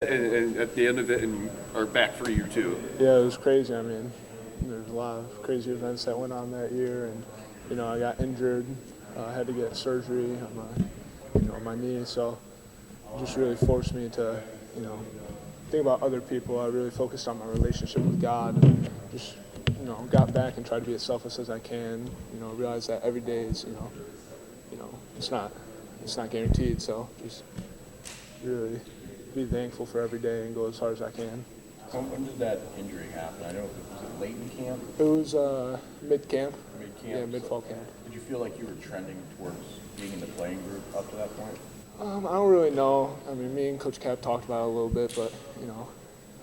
and at the end of it and are back for year two. Yeah, it was crazy. I mean, there's a lot of crazy events that went on that year, and I got injured. I had to get surgery on my knee, so it just really forced me to think about other people. I really focused on my relationship with God, and just got back and tried to be as selfless as I can. Realize that every day is it's not guaranteed. So just really be thankful for every day and go as hard as I can. When did that injury happen? I know, was it late in camp? It was mid-camp. Mid-camp? Yeah, mid-fall camp. Did you feel like you were trending towards being in the playing group up to that point? I don't really know. I mean, me and Coach Cap talked about it a little bit, but,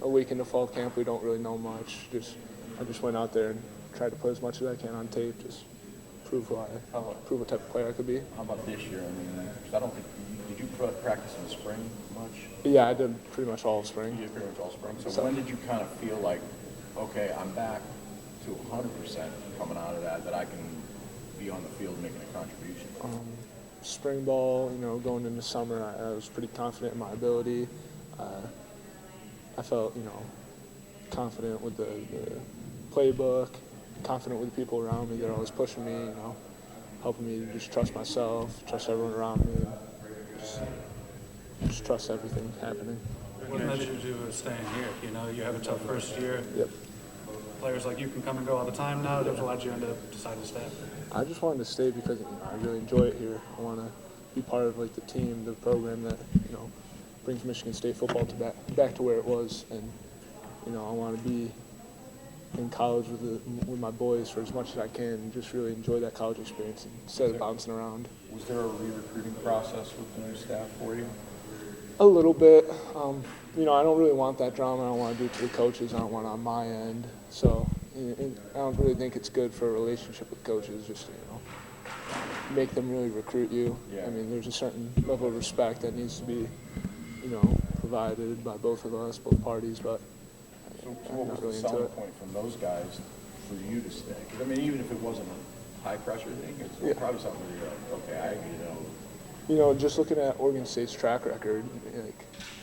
a week into fall camp, we don't really know much. I just went out there and tried to put as much as I can on tape, just prove what type of player I could be. How about this year? I mean, 'cause I don't think, did you practice in the spring much? Yeah, I did pretty much all of spring. You did pretty much all spring. So when did you kind of feel like, okay, I'm back to 100% coming out of that I can be on the field making a contribution? Spring ball, going into summer, I was pretty confident in my ability. I felt, confident with the playbook, confident with the people around me. They're always pushing me, helping me just trust myself, trust everyone around me, just trust everything happening. What led you to staying here? You have a tough first year. Yep. Players like you can come and go all the time now. That's what led you to decide to stay. I just wanted to stay because I really enjoy it here. I want to be part of the team, the program that brings Michigan State football to back to where it was, and I want to be in college with my boys for as much as I can, and just really enjoy that college experience instead of bouncing around. Was there a re-recruiting process with the new staff for you? A little bit. I don't really want that drama. I don't want to do it to the coaches. I don't want it on my end. So I don't really think it's good for a relationship with coaches, just make them really recruit you. Yeah. I mean, there's a certain level of respect that needs to be, provided by both of us, both parties, but So I'm what not was really the into selling it. point from those guys for you to stay? 'Cause, I mean, even if it wasn't a high-pressure thing, it's probably something where you're like, okay, I need to know. Just looking at Oregon State's track record,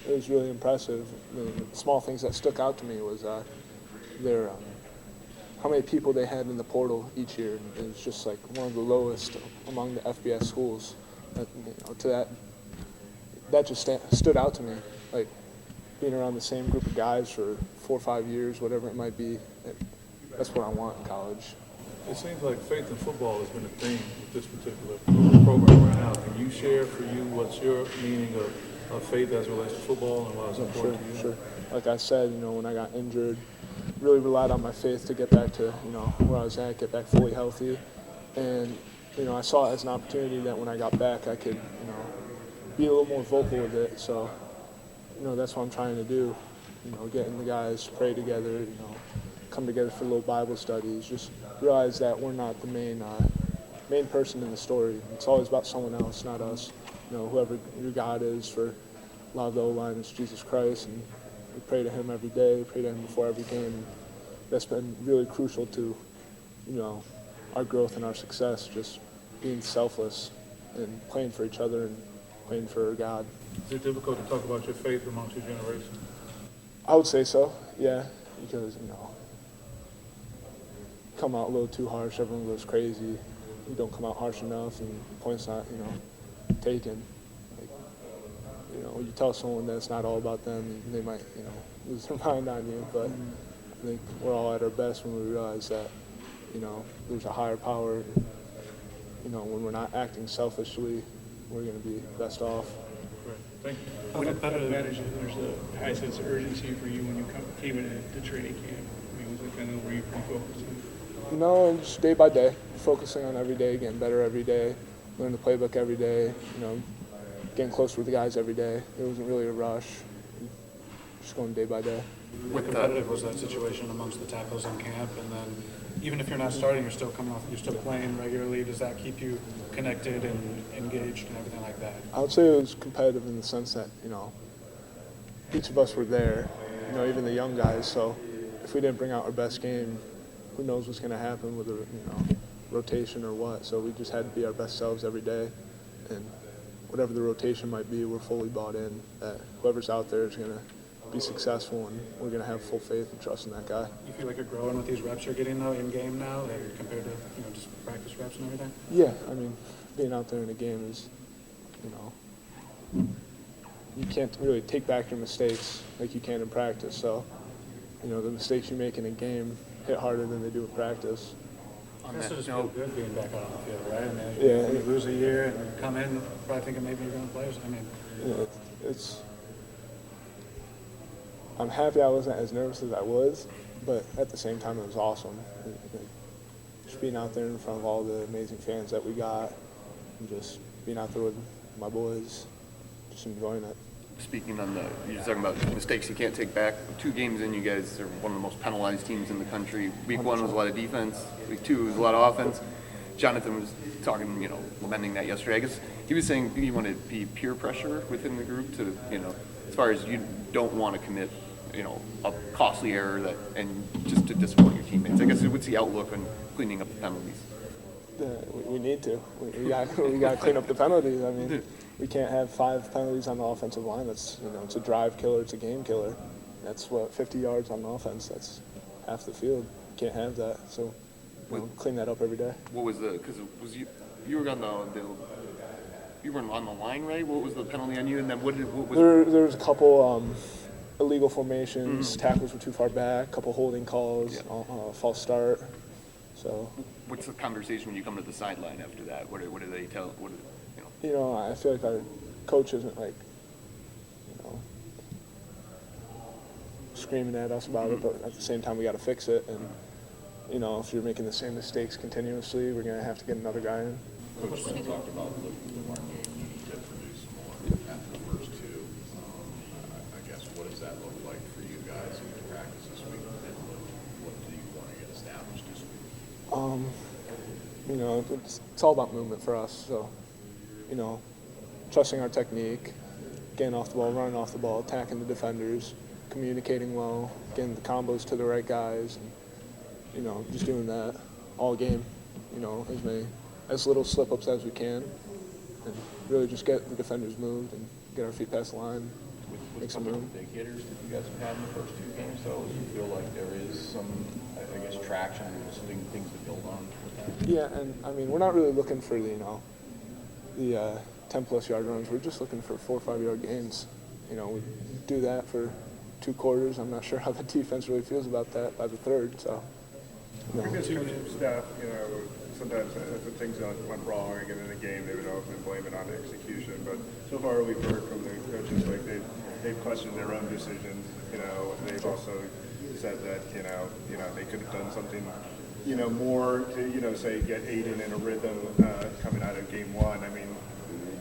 it was really impressive. The small things that stuck out to me was their how many people they had in the portal each year. It was just one of the lowest among the FBS schools. That just stood out to me. Being around the same group of guys for 4 or 5 years, whatever it might be, that's what I want in college. It seems like faith in football has been a theme with this particular program right now. Can you share for you what's your meaning of faith as it relates to football and why it's important to you? Sure. Like I said, when I got injured, really relied on my faith to get back to, where I was at, get back fully healthy. And, I saw it as an opportunity that when I got back, I could, be a little more vocal with it. So, that's what I'm trying to do. Getting the guys to pray together, come together for little Bible studies, just realize that we're not the main person in the story. It's always about someone else, not us. Whoever your God is, for a lot of the O-line is Jesus Christ, and we pray to him every day, pray to him before every game. That's been really crucial to, our growth and our success, just being selfless and playing for each other and playing for God. Is it difficult to talk about your faith amongst your generation? I would say so, yeah, because, come out a little too harsh, everyone goes crazy. You don't come out harsh enough, and the point's not, taken. You tell someone that it's not all about them, they might, lose their mind on you. But I think we're all at our best when we realize that, there's a higher power. When we're not acting selfishly, we're going to be best off. Great. Thank you. What advantage there's a high sense of urgency for you when you came into training camp? I mean, was it kind of where you pretty focused on? No, just day by day, focusing on every day, getting better every day, learning the playbook every day, getting closer with the guys every day. It wasn't really a rush, just going day by day. How competitive was that situation amongst the tackles in camp? And then even if you're not starting, you're still playing regularly. Does that keep you connected and engaged and everything like that? I would say it was competitive in the sense that, each of us were there, even the young guys. So if we didn't bring out our best game, who knows what's going to happen with a, rotation or what. So we just had to be our best selves every day. And whatever the rotation might be, we're fully bought in that whoever's out there is going to be successful, and we're going to have full faith and trust in that guy. You feel like you're growing with these reps you're getting though in game now, and compared to just practice reps and everything? Yeah, I mean, being out there in a game is, you can't really take back your mistakes like you can in practice. So, the mistakes you make in a game hit harder than they do in practice. On This that just note, feel good being back out on the field, right? I mean, Yeah. you lose a year and you come in probably thinking maybe you're going to play. I mean, I'm happy I wasn't as nervous as I was, but at the same time, it was awesome. Just being out there in front of all the amazing fans that we got, and just being out there with my boys, just enjoying it. speaking on you're talking about mistakes you can't take back. 2 games in, you guys are one of the most penalized teams in the country. Week 1 was a lot of defense. Week 2 was a lot of offense. Jonathan was talking, lamenting that yesterday. I guess he was saying he wanted to be peer pressure within the group to, as far as you don't want to commit, a costly error and just to disappoint your teammates. I guess what's the outlook on cleaning up the penalties? We need to. We got to clean up the penalties. I mean, we can't have 5 penalties on the offensive line. That's it's a drive killer. It's a game killer. That's 50 yards on offense. That's half the field. Can't have that. So clean that up every day. What was because you were on you weren't on the line, right? What was the penalty on you? And then what was There was a couple illegal formations. Tackles were too far back. A couple holding calls. False start. So. What's the conversation when you come to the sideline after that? What do they tell? I feel like our coach isn't screaming at us about it, but at the same time we got to fix it. And if you're making the same mistakes continuously, we're gonna have to get another guy in. Coach Stanton talked about the run game needing to produce more after the first 2. I guess what does that look like for you guys in practice this week? And what do you want to get established this week? It's all about movement for us. So, trusting our technique, getting off the ball, running off the ball, attacking the defenders, communicating well, getting the combos to the right guys, and, just doing that all game, as little slip-ups as we can, and really just get the defenders moved and get our feet past the line, make some room. Big hitters that you guys have had in the first 2 games, though, you feel like there is some, I guess, traction and some things to build on with that? Yeah, and I mean, we're not really looking for the 10-plus yard runs. We're just looking for 4 or 5 yard gains. We do that for 2 quarters. I'm not sure how the defense really feels about that by the 3rd. So, Previous coaching staff, sometimes if things went wrong again in the game, they would often blame it on execution. But so far, we've heard from the coaches like they've questioned their own decisions. They've also said that they could have done something more to say get Aiden in a rhythm coming out of game 1. I mean,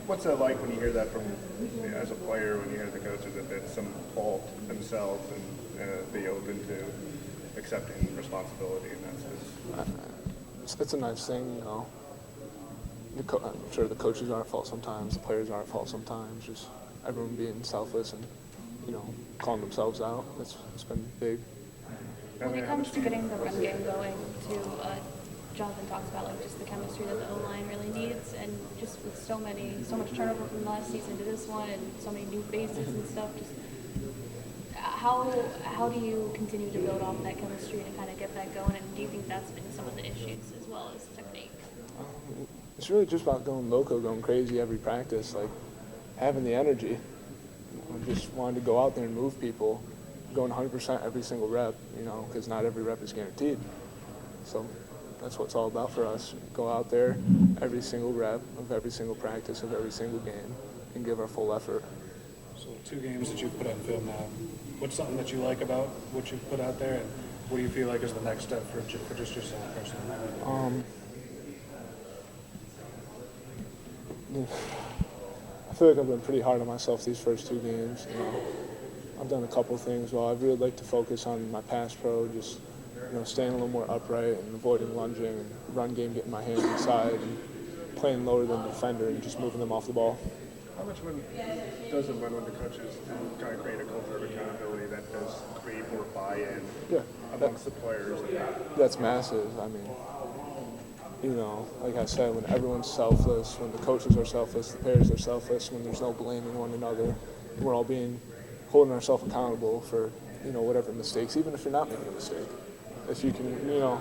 what's that like when you hear that from as a player, when you hear the coaches that that's some fault themselves and be open to accepting responsibility in that sense? it's a nice thing, I'm sure the coaches are at fault sometimes, the players are at fault sometimes, just everyone being selfless and, calling themselves out. It's been big. When it comes to getting the run game going, Jonathan talks about just the chemistry that the O-line really needs, and just with so much turnover from last season to this one, and so many new faces and stuff. Just how do you continue to build off that chemistry and kind of get that going? And do you think that's been some of the issues as well as technique? It's really just about going loco, going crazy every practice, having the energy. Just wanting to go out there and move people, going 100% every single rep, because not every rep is guaranteed. So that's what it's all about for us. Go out there every single rep of every single practice of every single game and give our full effort. So 2 games that you've put on film now, what's something that you like about what you've put out there, and what do you feel like is the next step for just yourself personally? I feel like I've been pretty hard on myself these first 2 games. I've done a couple things well. I'd really like to focus on my pass pro, just staying a little more upright and avoiding lunging, and run game, getting my hands inside and playing lower than the defender and just moving them off the ball. How much does it when the coaches kind of create a culture of accountability that does create more buy-in amongst the players? That's massive. I mean, like I said, when everyone's selfless, when the coaches are selfless, the players are selfless, when there's no blaming one another, we're all being holding ourselves accountable for, whatever mistakes, even if you're not making a mistake. If you can,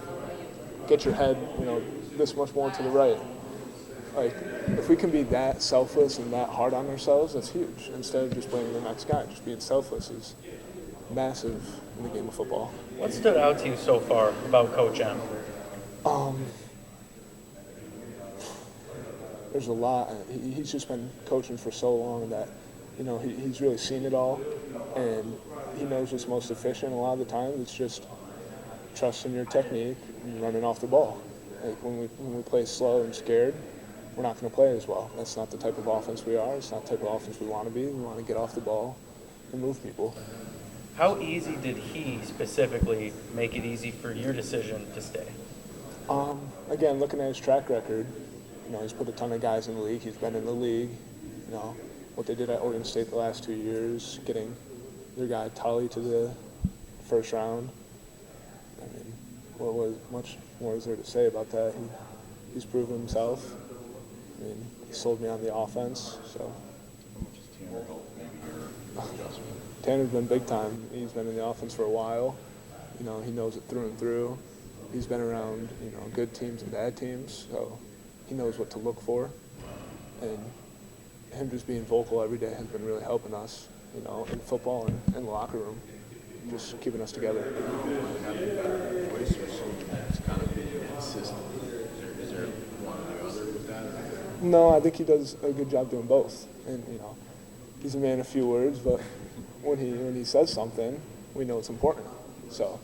get your head, this much more to the right. Like, if we can be that selfless and that hard on ourselves, that's huge. Instead of just blaming the next guy, just being selfless is massive in the game of football. What stood out to you so far about Coach M? There's a lot. He's just been coaching for so long that, he's really seen it all, and he knows what's most efficient. A lot of the time, it's just trusting your technique and running off the ball. Like when we play slow and scared, we're not going to play as well. That's not the type of offense we are. It's not the type of offense we want to be. We want to get off the ball and move people. How easy did he specifically make it easy for your decision to stay? Again, looking at his track record, he's put a ton of guys in the league. He's been in the league. What they did at Oregon State the last 2 years, getting their guy Tully to the first round. I mean, much more is there to say about that? He's proven himself. I mean, he sold me on the offense, so. Tanner's been big time. He's been in the offense for a while. He knows it through and through. He's been around, good teams and bad teams, so he knows what to look for. And him just being vocal every day has been really helping us, in football and in the locker room, just keeping us together. Voice or something that's kind of being consistent. Is there one or the other with that? No, I think he does a good job doing both. And, he's a man of few words, but when he says something, we know it's important. So,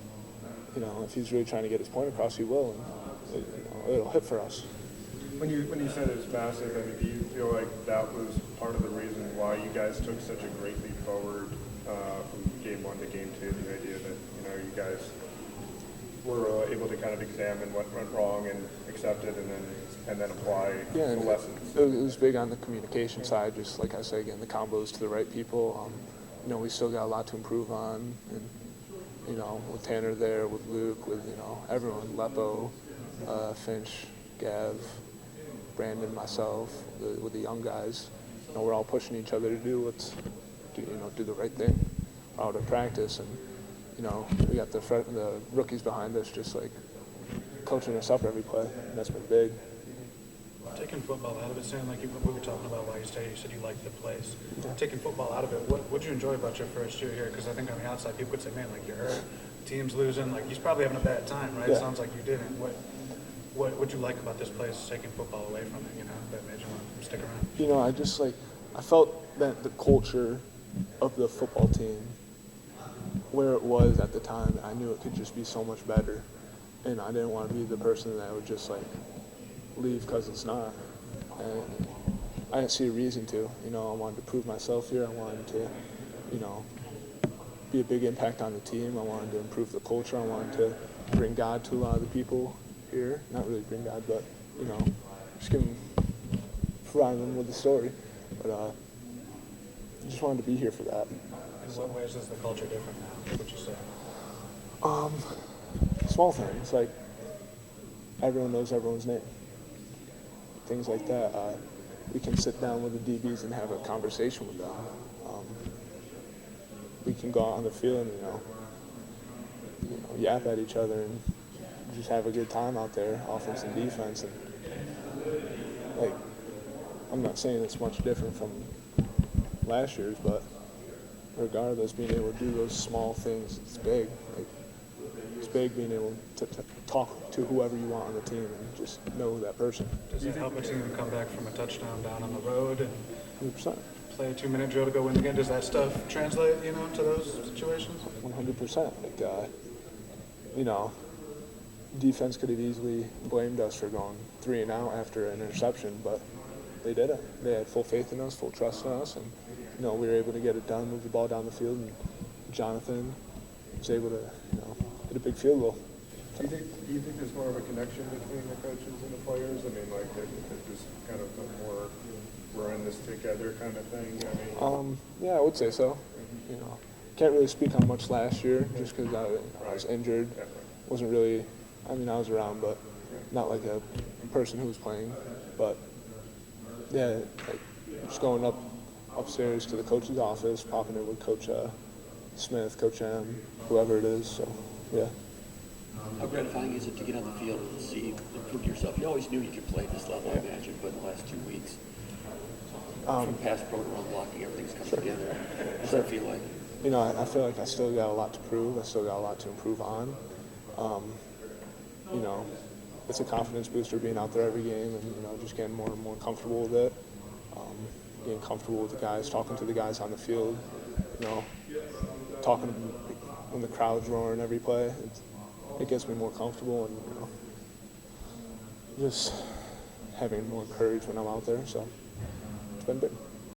if he's really trying to get his point across, he will, and it'll hit for us. When you said it's massive, I mean, do you feel like that was part of the reason why you guys took such a great leap forward from game 1 to game 2? The idea that you guys were able to kind of examine what went wrong and accept it, and then apply the lessons. It was big on the communication side. Just like I say again, the combos to the right people. We still got a lot to improve on, and with Tanner there, with Luke, with everyone, Lepo, Finch, Gav, Brandon, myself, with the young guys. We're all pushing each other to do the right thing out of practice, and we got the rookies behind us, just like coaching us up every play. And that's been big. Taking football out of it, Stan, like we were talking about why you stayed, you said you liked the place. Taking football out of it, what did you enjoy about your first year here? Because I think on the outside, people could say, man, like you're hurt, team's losing, like he's probably having a bad time, right? Yeah. It sounds like you didn't. What'd you like about this place, taking football away from it, that made you want to stick around? I felt that the culture of the football team, where it was at the time, I knew it could just be so much better. And I didn't want to be the person that would just leave because it's not. And I didn't see a reason to. I wanted to prove myself here. I wanted to, be a big impact on the team. I wanted to improve the culture. I wanted to bring God to a lot of the people here. Not really bring God, but, just provide them with the story. But I just wanted to be here for that. In what ways is the culture different now, would you say? Small things, like everyone knows everyone's name. Things like that. We can sit down with the DBs and have a conversation with them. We can go out on the field and, yap at each other and just have a good time out there, offense and defense. And, I'm not saying it's much different from last year's, but regardless, being able to do those small things, it's big. It's big being able to talk to whoever you want on the team and just know that person. Does it help a team come back from a touchdown down on the road and 100%. play a 2-minute drill to go win the game? Does that stuff translate, to those situations? 100%. Defense could have easily blamed us for going 3 and out after an interception, but they did it. They had full faith in us, full trust in us, and we were able to get it done, move the ball down the field, and Jonathan was able to hit a big field goal. Do you think there's more of a connection between the coaches and the players? I mean, they're just kind of a more we're in this together kind of thing? Yeah, I would say so. Can't really speak on much last year just because I was injured. Wasn't really, I was around, but not like a person who was playing. But, yeah, just going up upstairs to the coach's office, popping in with Coach Smith, Coach M, whoever it is. So, yeah. How gratifying is it to get on the field and see and prove yourself? You always knew you could play at this level, I imagine, but in the last 2 weeks, from past program blocking, everything's come together. What's that feel like? You know, I feel like I still got a lot to prove. I still got a lot to improve on. You know, it's a confidence booster being out there every game and, you know, just getting more and more comfortable with it. Getting comfortable with the guys, talking to the guys on the field, you know, talking when the crowd's roaring every play. It gets me more comfortable and, you know, just having more courage when I'm out there. So it's been big.